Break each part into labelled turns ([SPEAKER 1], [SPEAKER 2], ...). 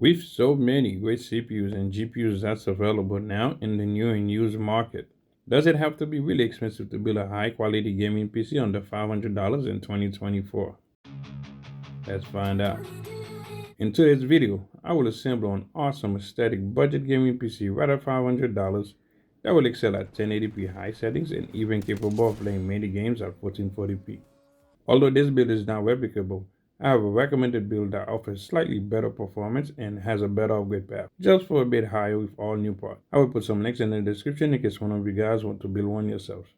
[SPEAKER 1] With so many great CPUs and GPUs that's available now in the new and used market, does it have to be really expensive to build a high quality gaming PC under $500 in 2024? Let's find out. In today's video, I will assemble an awesome aesthetic budget gaming PC right at $500 that will excel at 1080p high settings and even capable of playing many games at 1440p. Although this build is not replicable, I have a recommended build that offers slightly better performance and has a better upgrade path, just for a bit higher with all new parts. I will put some links in the description in case one of you guys want to build one yourselves.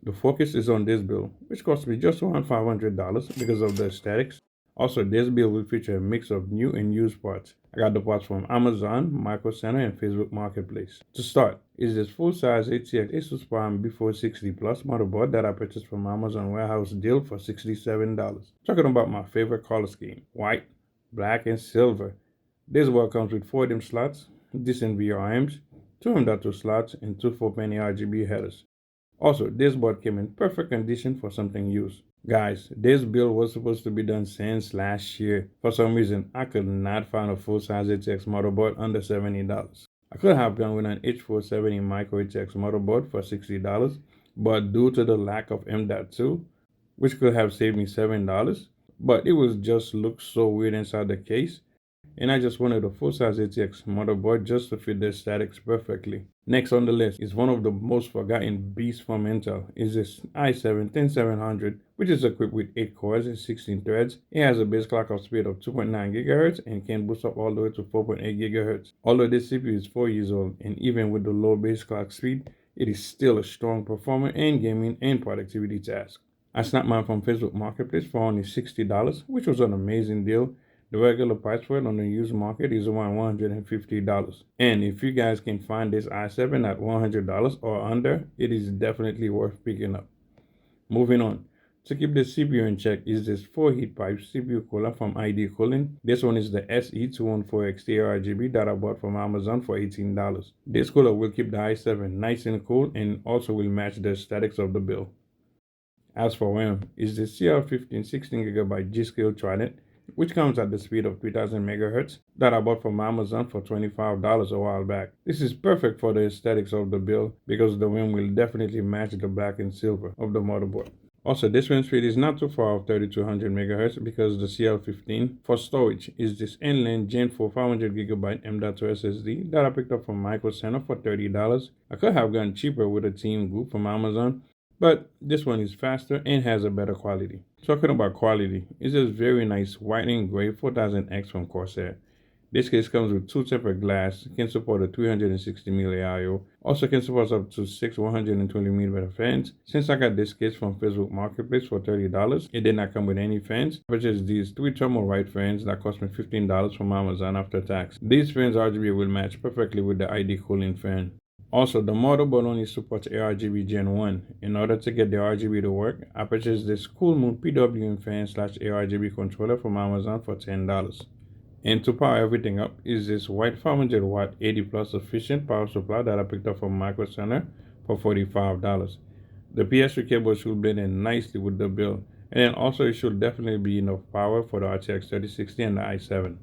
[SPEAKER 1] The focus is on this build, which cost me just around $500 because of the aesthetics. Also, this build will feature a mix of new and used parts. I got the parts from Amazon, Micro Center, and Facebook Marketplace. To start, is this full-size ATX Asus Prime B460 Plus motherboard that I purchased from Amazon warehouse deal for $67. Talking about my favorite color scheme, white, black, and silver. This board comes with 4 DIMM slots, decent VRMs, 2 M.2 slots, and 2 4-pin RGB headers. Also, this board came in perfect condition for something used. Guys, this build was supposed to be done since last year. For some reason, I could not find a full-size ATX motherboard under $70. I could have gone with an H470 micro ATX motherboard for $60, but due to the lack of M.2, which could have saved me $7, but it was just looked so weird inside the case, and I just wanted a full-size ATX motherboard just to fit the aesthetics perfectly. Next on the list is one of the most forgotten beasts from Intel, is this i7-10700, which is equipped with 8 cores and 16 threads. It has a base clock of speed of 2.9 GHz and can boost up all the way to 4.8 GHz. Although this CPU is 4 years old, and even with the low base clock speed, it is still a strong performer in gaming and productivity tasks. I snapped mine from Facebook Marketplace for only $60, which was an amazing deal. The regular price for it on the used market is around $150. And if you guys can find this i7 at $100 or under, it is definitely worth picking up. Moving on. To keep the CPU in check is this 4 heat pipe CPU cooler from ID Cooling. This one is the SE214XT RGB that I bought from Amazon for $18. This cooler will keep the i7 nice and cool and also will match the aesthetics of the build. As for RAM, is the CL15 16GB G-Skill Trident, which comes at the speed of 3000 MHz that I bought from Amazon for $25 a while back. This is perfect for the aesthetics of the build because the RAM will definitely match the black and silver of the motherboard. Also, this RAM speed is not too far off 3200 MHz because the CL15 for storage is this Inland Gen 4 500GB M.2 SSD that I picked up from Micro Center for $30. I could have gone cheaper with a Team Group from Amazon, but this one is faster and has a better quality. Talking about quality, it's this very nice white and gray 4000X from Corsair. This case comes with 2 tempered glass, can support a 360mm I/O, also can support up to 6 120mm fans. Since I got this case from Facebook Marketplace for $30, it did not come with any fans. I purchased these 3 thermal right fans that cost me $15 from Amazon after tax. These fans RGB will match perfectly with the ID Cooling fan. Also, the motherboard only supports ARGB Gen 1. In order to get the RGB to work, I purchased this Cool Moon PWM fan / ARGB controller from Amazon for $10. And to power everything up is this white 500 watt 80 plus efficient power supply that I picked up from Micro Center for $45. The PS3 cable should blend in nicely with the build, and then also it should definitely be enough power for the RTX 3060 and the i7.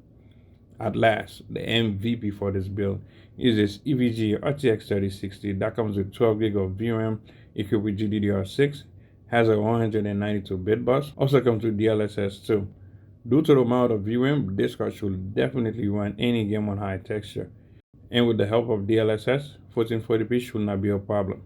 [SPEAKER 1] At last, the MVP for this build is this EVG RTX 3060 that comes with 12GB of VRAM equipped with GDDR6, has a 192-bit bus, also comes with DLSS 2. Due to the amount of VRAM, this card should definitely run any game on high texture. And with the help of DLSS, 1440p should not be a problem.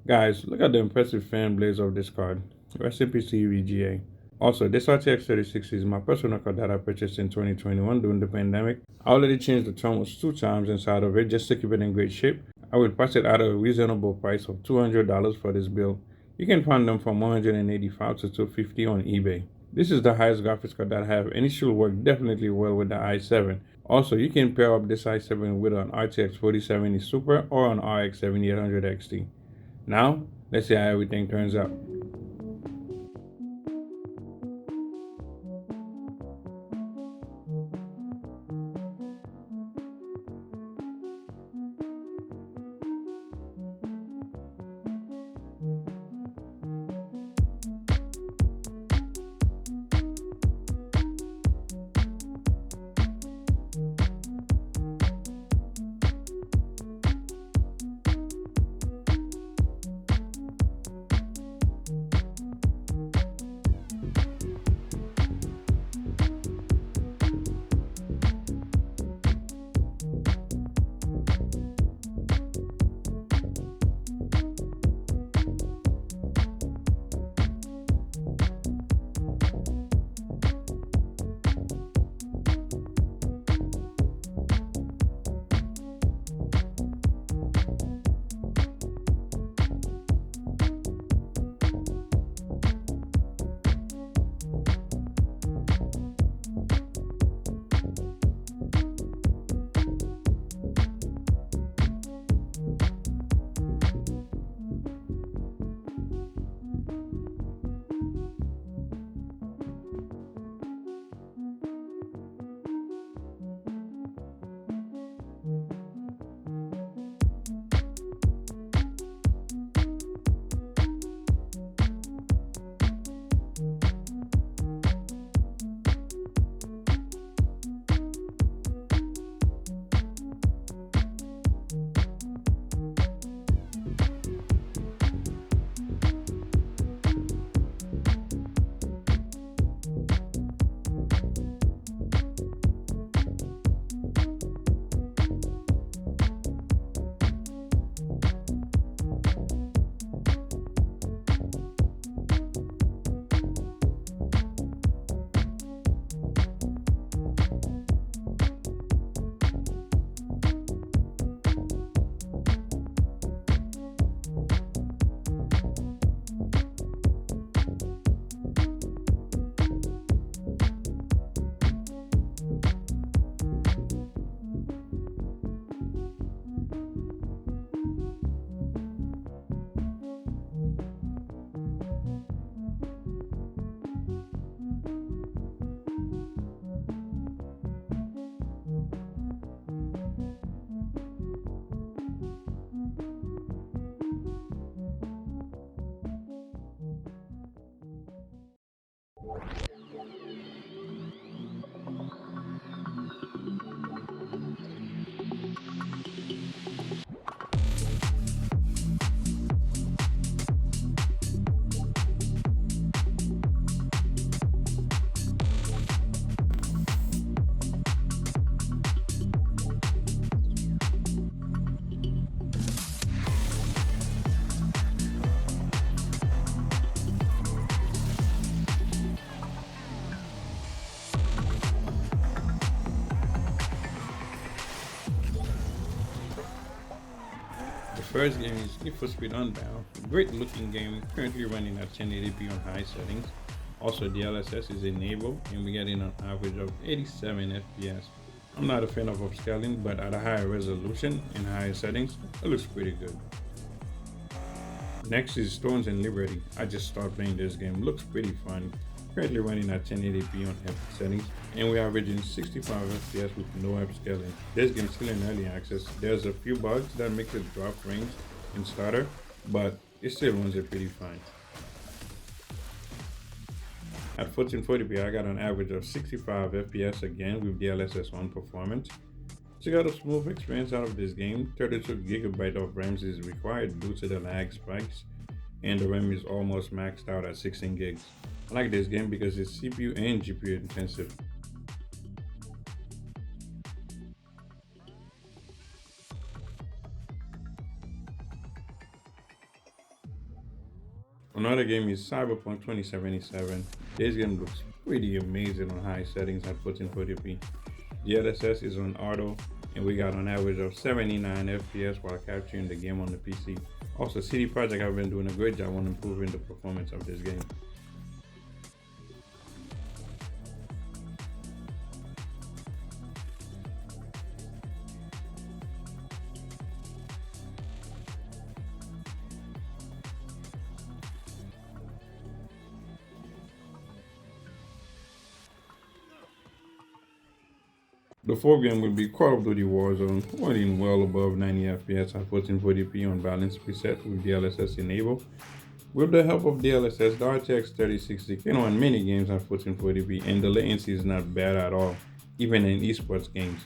[SPEAKER 1] Guys, look at the impressive fan blades of this card. Rest in peace to EVGA. Also, this RTX 3060 is my personal card that I purchased in 2021 during the pandemic. I already changed the thermals 2 times inside of it just to keep it in great shape. I will price it at a reasonable price of $200 for this build. You can find them from $185 to $250 on eBay. This is the highest graphics card that I have, and it should work definitely well with the i7. Also, you can pair up this i7 with an RTX 4070 Super or an RX 7800 XT. Now, let's see how everything turns out. First game is Need for Speed Unbound. Great looking game, currently running at 1080p on high settings. Also DLSS is enabled and we're getting an average of 87 FPS. I'm not a fan of upscaling, but at a higher resolution and higher settings, it looks pretty good. Next is Stones and Liberty. I just started playing this game, looks pretty fun. Currently running at 1080p on epic settings, and we're averaging 65 FPS with no upscaling. This game is still in early access. There's a few bugs that make it drop frames in starter, but it still runs it pretty fine. At 1440p, I got an average of 65 FPS again with DLSS on performance. To get a smooth experience out of this game, 32GB of RAM is required due to the lag spikes, and the RAM is almost maxed out at 16 gigs. I like this game because it's CPU and GPU intensive. Another game is Cyberpunk 2077. This game looks pretty amazing on high settings at 1440p. DLSS is on auto, and we got an average of 79 FPS while capturing the game on the PC. Also, CD Projekt have been doing a great job on improving the performance of this game. The fourth game will be Call of Duty Warzone, running well above 90 FPS at 1440p on balanced preset with DLSS enabled. With the help of DLSS, the RTX 3060 can run many games at 1440p, and the latency is not bad at all, even in esports games.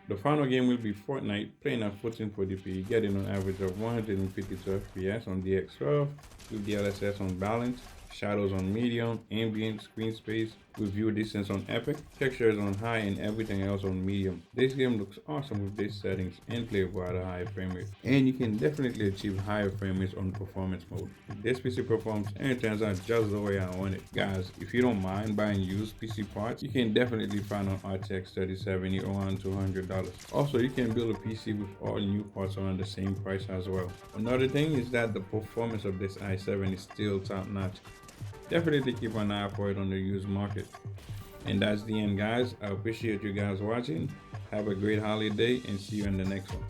[SPEAKER 1] The final game will be Fortnite, playing at 1440p, getting an average of 152 FPS on DX12 with DLSS on balance, shadows on medium, ambient screen space with view distance on epic, textures on high, and everything else on medium. This game looks awesome with these settings and playable at a higher frame rate. And you can definitely achieve higher frame rates on performance mode. This PC performs and it turns out just the way I want it. Guys, if you don't mind buying used PC parts, you can definitely find an RTX 3070 around $200. Also, you can build a PC with all new parts around the same price as well. Another thing is that the performance of this i7 is still top notch. Definitely keep an eye out for it on the used market. And that's the end, guys. I appreciate you guys watching. Have a great holiday and see you in the next one.